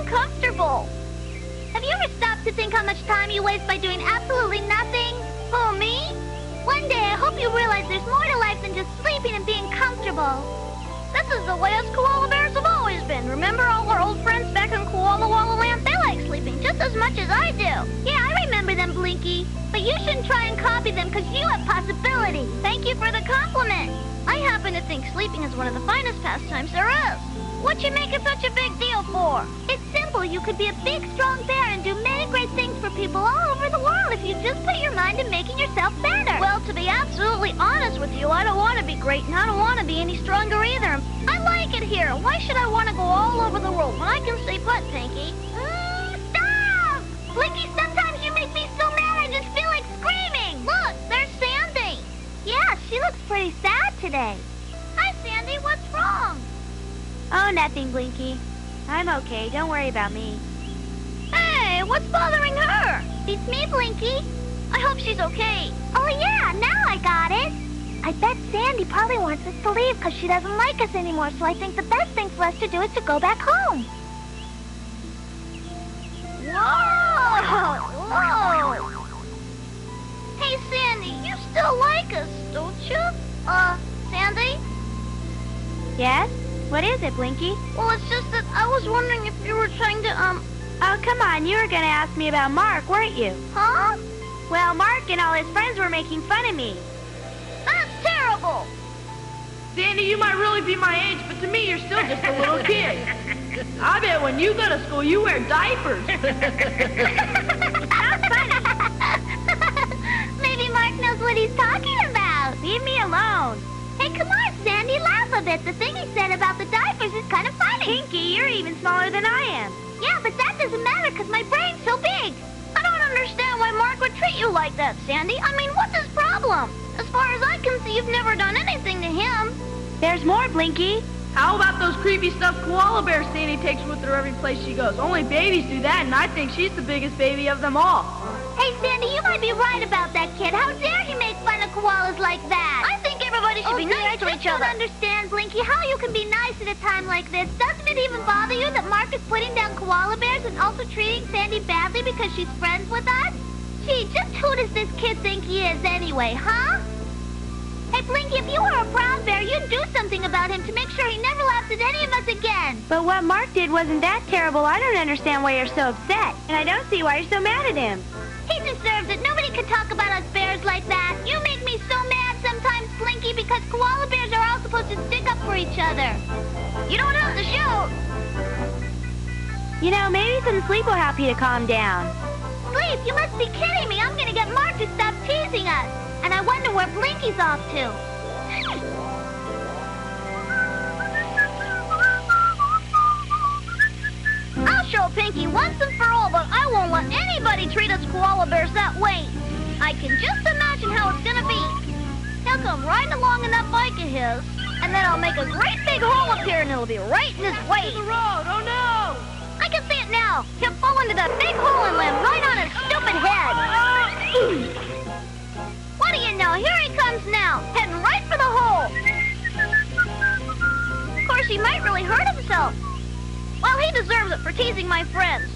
uncomfortable. Have you ever stopped to think how much time you waste by doing absolutely nothing? Oh, me? One day I hope you realize there's more to life than just sleeping and being comfortable. This is the way us koala bears have always been. Remember all our old friends back in Koalawalla Land? They like sleeping just as much as I do. Yeah, I remember them, Blinky. But you shouldn't try and copy them because you have possibilities. Thank you for the compliment. I happen to think sleeping is one of the finest pastimes there is. What you make it such a big deal for? It's simple. You could be a big, strong bear and do many great things for people all over the world if you just put your mind in making yourself better. Well, to be absolutely honest with you, I don't want to be great and I don't want to be any stronger either. I like it here. Why should I want to go all over the world when I can stay put, Pinky? Stop! Blinky, sometimes you make me so mad I just feel like screaming. Look, there's Sandy. Yeah, she looks pretty sad today. Hi, Sandy. What's wrong? Oh, nothing, Blinky. I'm okay. Don't worry about me. Hey, what's bothering her? It's me, Blinky. I hope she's okay. Oh, yeah, now I got it. I bet Sandy probably wants us to leave because she doesn't like us anymore, so I think the best thing for us to do is to go back home. Whoa! Whoa! Hey, Sandy, you still like us, don't you? Sandy? Yes? What is it, Blinky? Well, it's just that I was wondering if you were trying to, Oh, come on. You were going to ask me about Mark, weren't you? Huh? Well, Mark and all his friends were making fun of me. That's terrible! Sandy, you might really be my age, but to me, you're still just a little kid. I bet when you go to school, you wear diapers. That's funny. Maybe Mark knows what he's talking about. Leave me alone. Hey, come on, Sandy, laugh a bit. The thing he said about the diapers is kind of funny. Pinky, you're even smaller than I am. Yeah, but that doesn't matter because my brain's so big. I don't understand why Mark would treat you like that, Sandy. I mean, what's his problem? As far as I can see, you've never done anything to him. There's more, Blinky. How about those creepy stuffed koala bears Sandy takes with her every place she goes? Only babies do that, and I think she's the biggest baby of them all. Hey, Sandy, you might be right about that kid. How dare he make fun of koalas like that? I think everybody should be nice to each other. I don't understand, Blinky, how you can be nice at a time like this. Doesn't it even bother you that Mark is putting down koala bears and also treating Sandy badly because she's friends with us? Gee, just who does this kid think he is anyway, huh? Hey, Blinky, if you were a brown bear, you'd do something about him to make sure he never laughs at any of us again. But what Mark did wasn't that terrible. I don't understand why you're so upset. And I don't see why you're so mad at him. He deserves it. Nobody can talk about us bears like that. You make me so mad sometimes, Blinky, because koala bears are all supposed to stick up for each other. You don't have to shout. You know, maybe some sleep will help you to calm down. Sleep? You must be kidding me. I'm going to get Mark to stop teasing us. And I wonder where Blinky's off to. I'll show Pinky once and for all, but I won't let anybody treat us koala bears that way. I can just imagine how it's gonna be. He'll come riding along in that bike of his, and then I'll make a great big hole up here, and it'll be right in his way. The road, oh no! I can see it now. He'll fall into that big hole and land right on his stupid head. What do you know? Here he comes now, heading right for the hole. Of course, he might really hurt himself. Well, he deserves it for teasing my friends.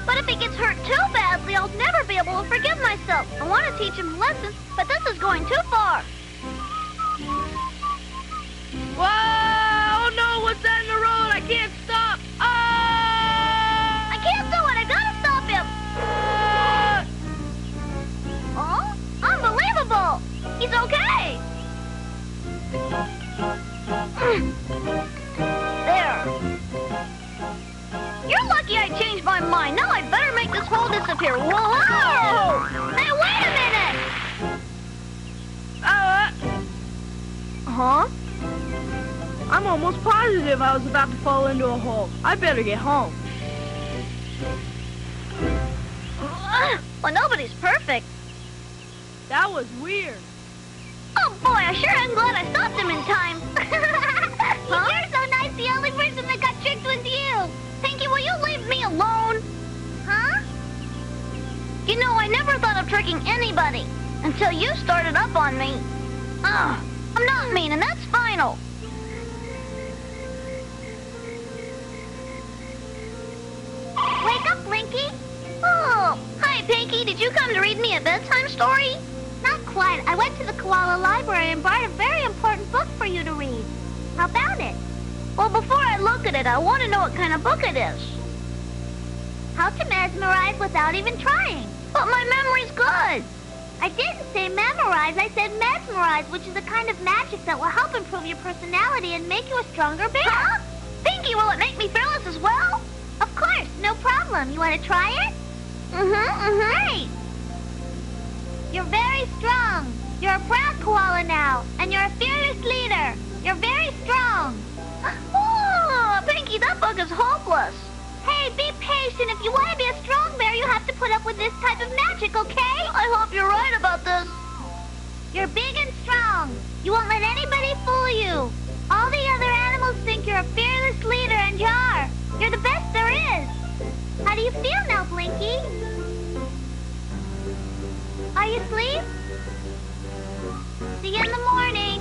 But if he gets hurt too badly, I'll never be able to forgive myself. I want to teach him a lesson, but this is going too far. Whoa! Oh no, what's that in the road? I can't stop! I can't do it! I gotta stop him! Oh? Unbelievable! He's okay! There. You're lucky I changed my mind. Now I better make this hole disappear. Whoa! Hey, wait a minute! Huh? I'm almost positive I was about to fall into a hole. I better get home. Well, nobody's perfect. That was weird. Oh, boy, I sure am glad I stopped him in time. Huh? You're so nice. The only person that got tricked was you. Pinky, will you leave me alone? Huh? You know, I never thought of tricking anybody until you started up on me. I'm not mean, and that's final. Hey, Pinky, did you come to read me a bedtime story? Not quite. I went to the koala library and brought a very important book for you to read. How about it? Well, before I look at it, I want to know what kind of book it is. How to mesmerize without even trying. But my memory's good. I didn't say memorize, I said mesmerize, which is a kind of magic that will help improve your personality and make you a stronger bear. Huh? Pinky, will it make me fearless as well? Of course, no problem. You want to try it? Great. You're very strong. You're a proud koala now, and you're a fearless leader. You're very strong. Oh, Pinky, that book is hopeless. Hey, be patient. If you want to be a strong bear, you have to put up with this type of magic, okay? I hope you're right about this. You're big and strong. You won't let anybody fool you. All the other animals think you're a fearless leader, and you are. You're the best there is. How do you feel now, Blinky? Are you asleep? See you in the morning.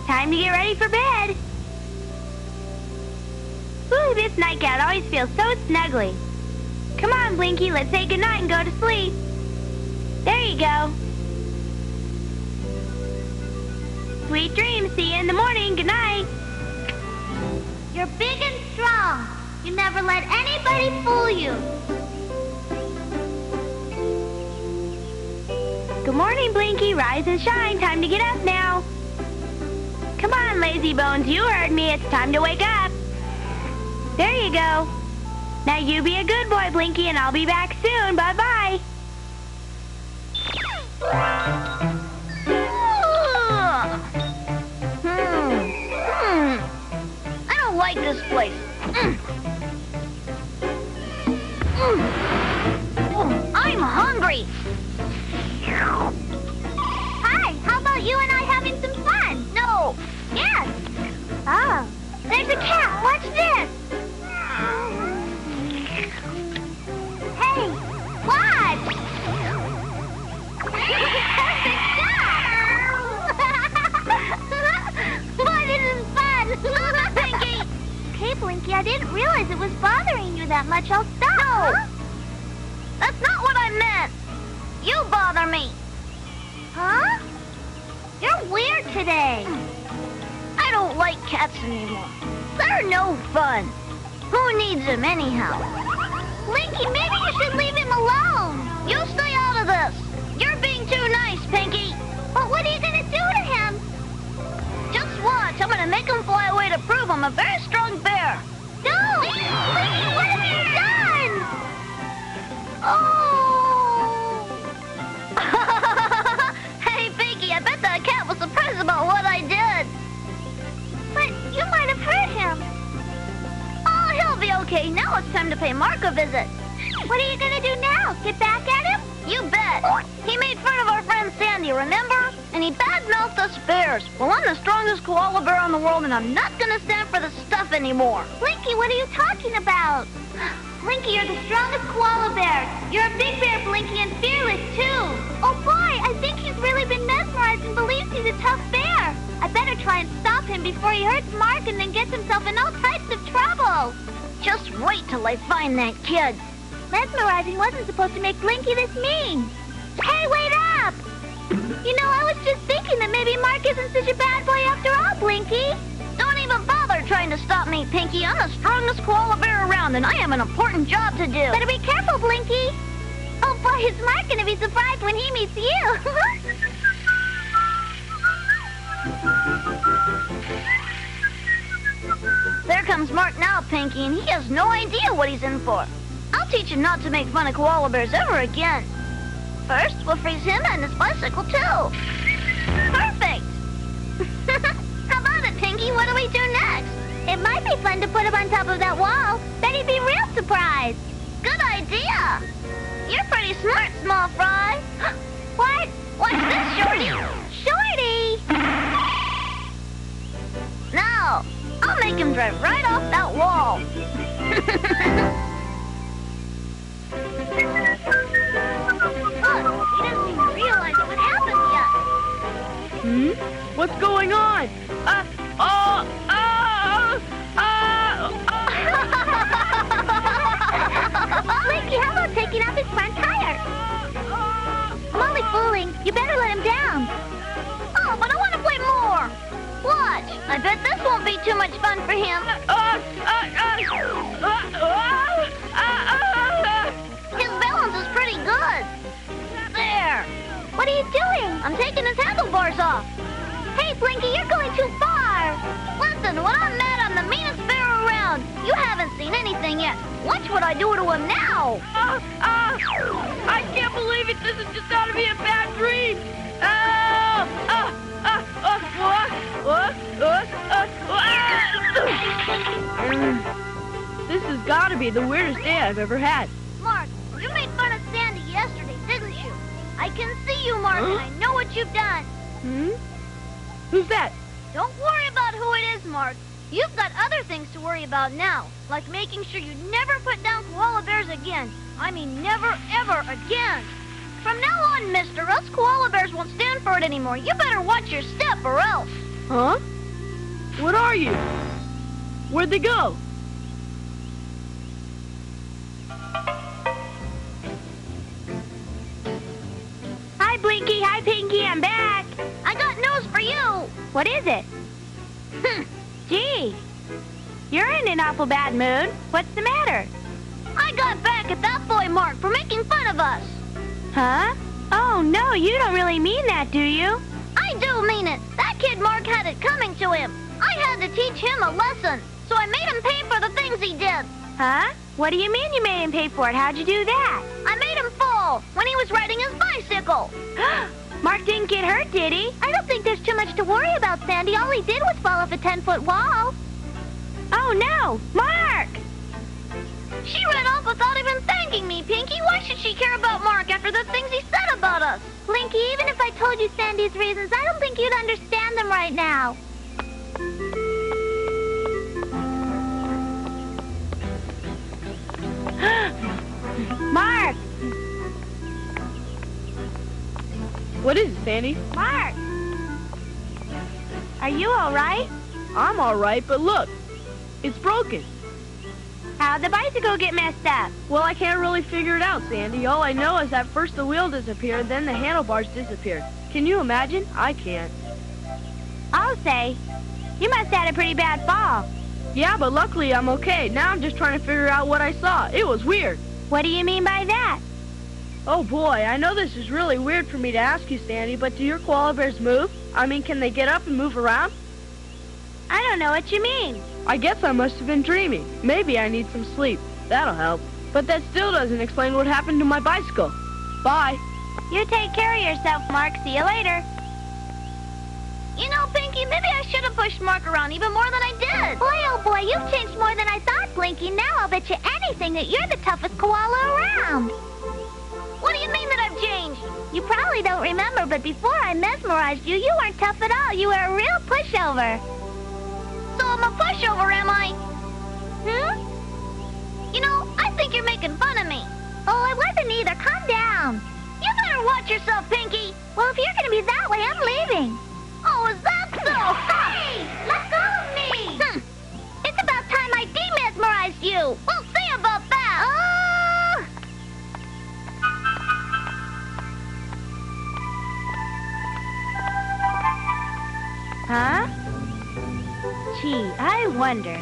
Time to get ready for bed. Ooh, this nightgown always feels so snuggly. Come on, Blinky, let's say goodnight and go to sleep. There you go. Sweet dreams. See you in the morning. Good night. You're big and strong. You never let anybody fool you. Good morning, Blinky. Rise and shine. Time to get up now. Come on, lazy bones. You heard me. It's time to wake up. There you go. Now you be a good boy, Blinky, and I'll be back soon. Bye-bye. I don't like this place. I'm hungry. Hi, how about you and I having some fun? No. Yes. Oh, there's a cat. Watch this. Hey, watch. Perfect shot. Boy, this is fun. Pinky. Okay, Blinky, I didn't realize it was bothering you that much. I'll stop. No. Huh? That's not what I meant. You bother me. Huh? You're weird today. I don't like cats anymore. They're no fun. Who needs them anyhow? Blinky, maybe you should leave him alone. You stay out of this. You're being too nice, Pinky. But what are you going to do to him? Just watch. I'm going to make him fly away to prove I'm a very strong bear. No! Blinky, what have you done? Oh! Hey, Pinky, I bet that cat was surprised about what I did. But you might have hurt him. Oh, he'll be okay. Now it's time to pay Mark a visit. What are you going to do now? Get back at him? You bet. He made fun of our friend Sandy, remember? And he bad-mouthed us bears. Well, I'm the strongest koala bear in the world, and I'm not going to stand for this stuff anymore. Blinky, what are you talking about? Blinky, you're the strongest koala bear. You're a big bear, Blinky, and fearless, too. Oh, boy, I think he's really been mesmerized and believes he's a tough bear. I better try and stop him before he hurts Mark and then gets himself in all types of trouble. Just wait till I find that kid. Mesmerizing wasn't supposed to make Blinky this mean. Hey, wait up! You know, I was just thinking that maybe Mark isn't such a bad boy after all, Blinky. Don't even bother trying to stop me, Pinky. I'm the strongest koala bear around, and I have an important job to do. Better be careful, Blinky. Oh, boy, is Mark going to be surprised when he meets you. There comes Mark now, Pinky, and he has no idea what he's in for. I'll teach him not to make fun of koala bears ever again. First, we'll freeze him and his bicycle, too. Perfect! How about it, Pinky? What do we do next? It might be fun to put him on top of that wall. Then he'd be real surprised. Good idea! You're pretty smart, small fry. What? What's this, Shorty? Shorty! Now, I'll make him drive right off that wall. Look, he doesn't even realize what happened yet. What's going on? Blinky, taking off his front tire. I'm only fooling. You better let him down. Oh, but I want to play more. Watch. I bet this won't be too much fun for him. His balance is pretty good. There. What are you doing? I'm taking his handlebars off. Hey, Blinky, you're going too far. Listen, when I'm mad, I'm the meanest bear around. You haven't seen anything yet. Watch what I do to him now. I can't believe it. This is just got to be a bad dream. This has got to be the weirdest day I've ever had. Mark, you made fun of Sandy yesterday, didn't you? I can see you, Mark, and I know what you've done. Who's that? Don't worry about who it is, Mark. You've got other things to worry about now, like making sure you never put down koala bears again. I mean, never, ever again. From now on, mister, us koala bears won't stand for it anymore. You better watch your step or else. Huh? What are you? Where'd they go? Hi, Blinky. Hi, Pinky. I'm back. I got news for you. What is it? Gee, you're in an awful bad mood. What's the matter? I got back at that boy, Mark, for making fun of us. Huh? Oh, no, you don't really mean that, do you? I do mean it. That kid Mark had it coming to him. I had to teach him a lesson, so I made him pay for the things he did. Huh? What do you mean you made him pay for it? How'd you do that? I made him fall when he was riding his bicycle. Mark didn't get hurt, did he? I don't think there's too much to worry about, Sandy. All he did was fall off a 10-foot wall. Oh, no! Mark! She ran off without even thanking me, Pinky. Why should she care about Mark after the things he said about us? Blinky, even if I told you Sandy's reasons, I don't think you'd understand them right now. Mark! What is it, Sandy? Mark! Are you all right? I'm all right, but look. It's broken. How'd the bicycle get messed up? Well, I can't really figure it out, Sandy. All I know is that first the wheel disappeared, then the handlebars disappeared. Can you imagine? I can't. I'll say. You must have had a pretty bad fall. Yeah, but luckily I'm okay. Now I'm just trying to figure out what I saw. It was weird. What do you mean by that? Oh boy, I know this is really weird for me to ask you, Sandy, but do your koala bears move? I mean, can they get up and move around? I don't know what you mean. I guess I must have been dreaming. Maybe I need some sleep. That'll help. But that still doesn't explain what happened to my bicycle. Bye. You take care of yourself, Mark. See you later. You know, Pinky, maybe I should have pushed Mark around even more than I did. Boy, oh boy, you've changed more than I thought, Blinky. Now I'll bet you anything that you're the toughest koala around. What do you mean that I've changed? You probably don't remember, but before I mesmerized you, you weren't tough at all. You were a real pushover. So I'm a pushover, am I? You know, I think you're making fun of me. Oh, I wasn't either. Calm down. You better watch yourself, Pinky. Well, if you're going to be that way, I'm leaving. Oh, is that so? Hey! Let go of me! It's about time I demesmerized you. We'll see about that. Oh! Huh? Gee, I wonder.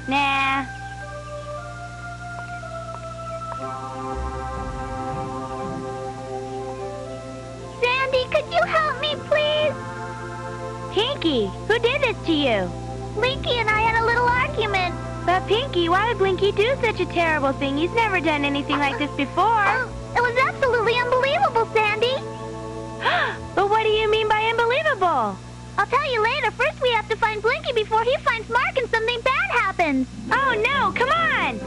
Nah. Sandy, could you help me, please? Pinky, who did this to you? Blinky and I had a little argument. But Pinky, why would Blinky do such a terrible thing? He's never done anything like this before. Oh, it was absolutely unbelievable, Sandy. But what do you mean by unbelievable? I'll tell you later. First, we have to find Blinky before he finds Mark and something bad happens. Oh, no, come on!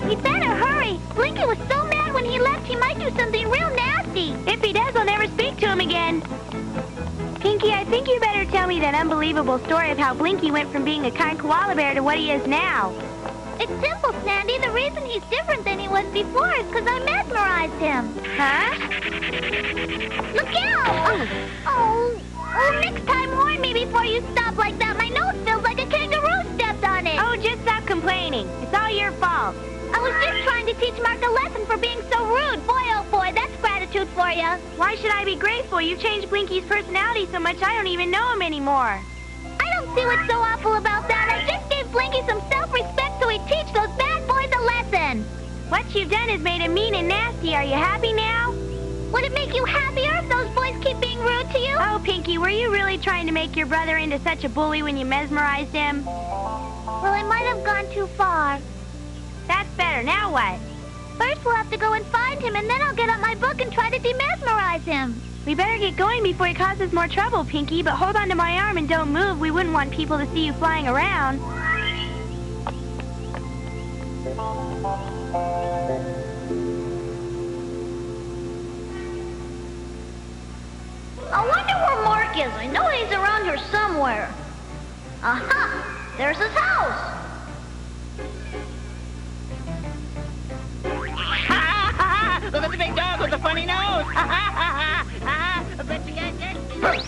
We'd better hurry. Blinky was so mad when he left, he might do something real nasty. If he does, I'll never speak to him again. Pinky, I think you better tell me that unbelievable story of how Blinky went from being a kind koala bear to what he is now. It's simple, Sandy. The reason he's different than he was before is because I mesmerized him. Huh? Look out! Oh, next time warn me before you stop like that. My nose feels like a kangaroo stepped on it. Oh, just complaining. It's all your fault. I was just trying to teach Mark a lesson for being so rude. Boy, oh boy, that's gratitude for you. Why should I be grateful? You changed Blinky's personality so much I don't even know him anymore. I don't see what's so awful about that. I just gave Blinky some self-respect so he'd teach those bad boys a lesson. What you've done has made him mean and nasty. Are you happy now? Would it make you happier if those boys keep being rude to you? Oh, Pinky, were you really trying to make your brother into such a bully when you mesmerized him? Well, I might have gone too far. That's better. Now what? First, we'll have to go and find him, and then I'll get out my book and try to demesmerize him. We better get going before he causes more trouble, Pinky, but hold on to my arm and don't move. We wouldn't want people to see you flying around. I wonder where Mark is. I know he's around here somewhere. Aha! There's his house. Look at the big dog with the funny nose.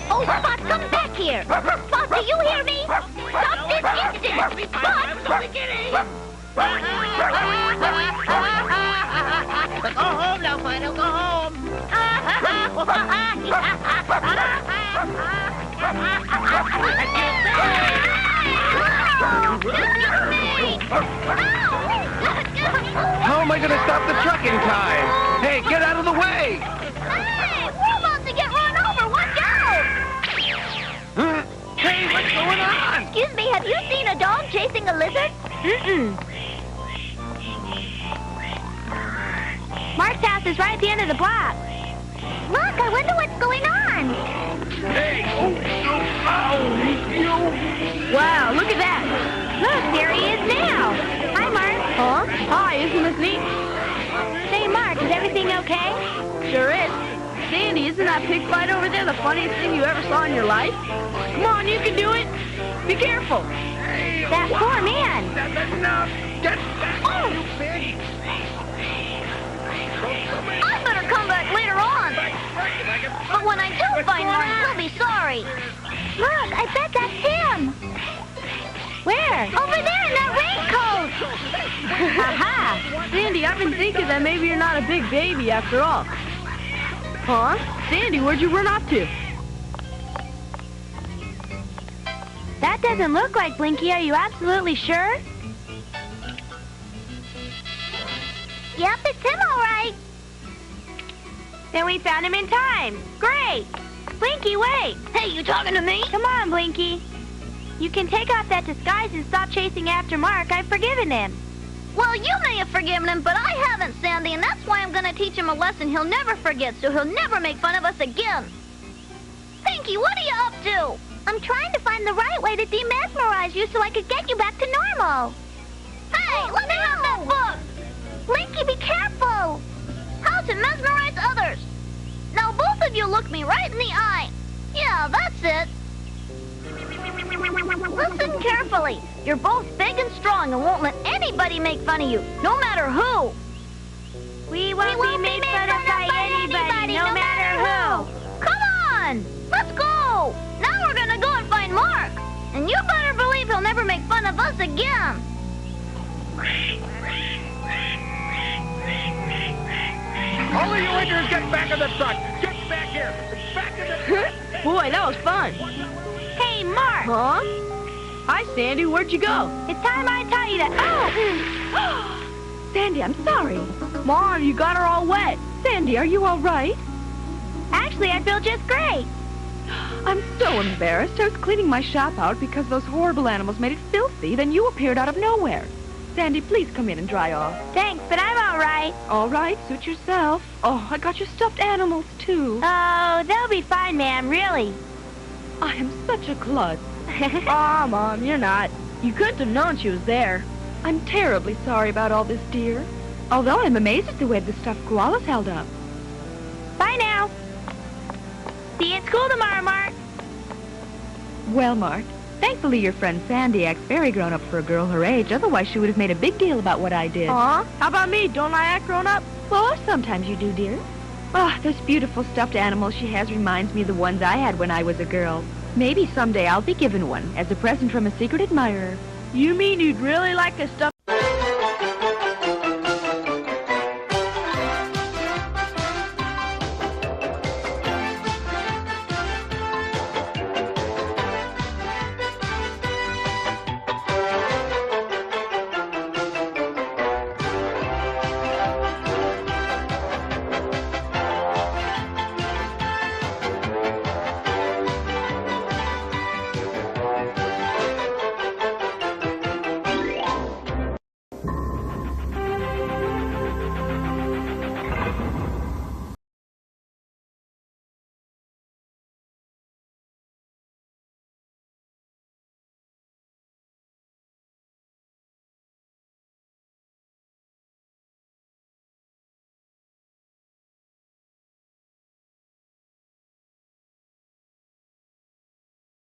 Oh, Spot, come back here. Spot, do you hear me? Stop this instant. Spot! I was only kidding. Go home now, Fido. Go home. How am I going to stop the truck in time? Hey, get out of the way! Hey, we're about to get run over. Watch out! Huh? Hey, what's going on? Excuse me, have you seen a dog chasing a lizard? Mark's house is right at the end of the block. Look, I wonder what's going on. Hey! Wow, look at that. Look, there he is now. Hi, Mark. Huh? Hi, isn't this neat? Say, Mark, is everything okay? Sure is. Sandy, isn't that pig fight over there the funniest thing you ever saw in your life? Come on, you can do it. Be careful. That poor man. That's enough! Get back, you pig! I better come back later on. But when I do find Mark, he'll be sorry. Look, I bet that's him. Where? Over there in that raincoat. Aha! Sandy, I've been thinking that maybe you're not a big baby after all. Huh? Sandy, where'd you run off to? That doesn't look like Blinky. Are you absolutely sure? Yep, it's him all right. Then we found him in time. Great! Blinky, wait! Hey, you talking to me? Come on, Blinky. You can take off that disguise and stop chasing after Mark. I've forgiven him. Well, you may have forgiven him, but I haven't, Sandy, and that's why I'm going to teach him a lesson he'll never forget, so he'll never make fun of us again. Pinky, what are you up to? I'm trying to find the right way to demesmerize you so I could get you back to normal. Hey, let me have that book! Blinky, be careful! How to mesmerize others. Now, both of you look me right in the eye. Yeah, that's it. Listen carefully. You're both big and strong and won't let anybody make fun of you, no matter who. We won't be made fun of by anybody, no matter who. Come on, let's go. Now we're gonna go and find Mark. And you better believe he'll never make fun of us again. All of you idiots, get back in the truck! Get back here! Back in the truck! Boy, that was fun. Hey, Mark! Huh? Hi, Sandy. Where'd you go? It's time I tell you that... Oh! Sandy, I'm sorry. Mom, you got her all wet. Sandy, are you all right? Actually, I feel just great. I'm so embarrassed. I was cleaning my shop out because those horrible animals made it filthy. Then you appeared out of nowhere. Sandy, please come in and dry off. Thanks, but I'm all right. All right, suit yourself. Oh, I got you stuffed animals, too. Oh, they'll be fine, ma'am, really. I am such a klutz. Aw, Mom, you're not. You couldn't have known she was there. I'm terribly sorry about all this, dear. Although I'm amazed at the way the stuffed koalas held up. Bye now. See you at school tomorrow, Mark. Well, Mark, thankfully your friend Sandy acts very grown up for a girl her age. Otherwise, she would have made a big deal about what I did. Aw, how about me? Don't I act grown up? Well, sometimes you do, dear. Ah, those beautiful stuffed animals she has reminds me of the ones I had when I was a girl. Maybe someday I'll be given one as a present from a secret admirer. You mean you'd really like a stuffed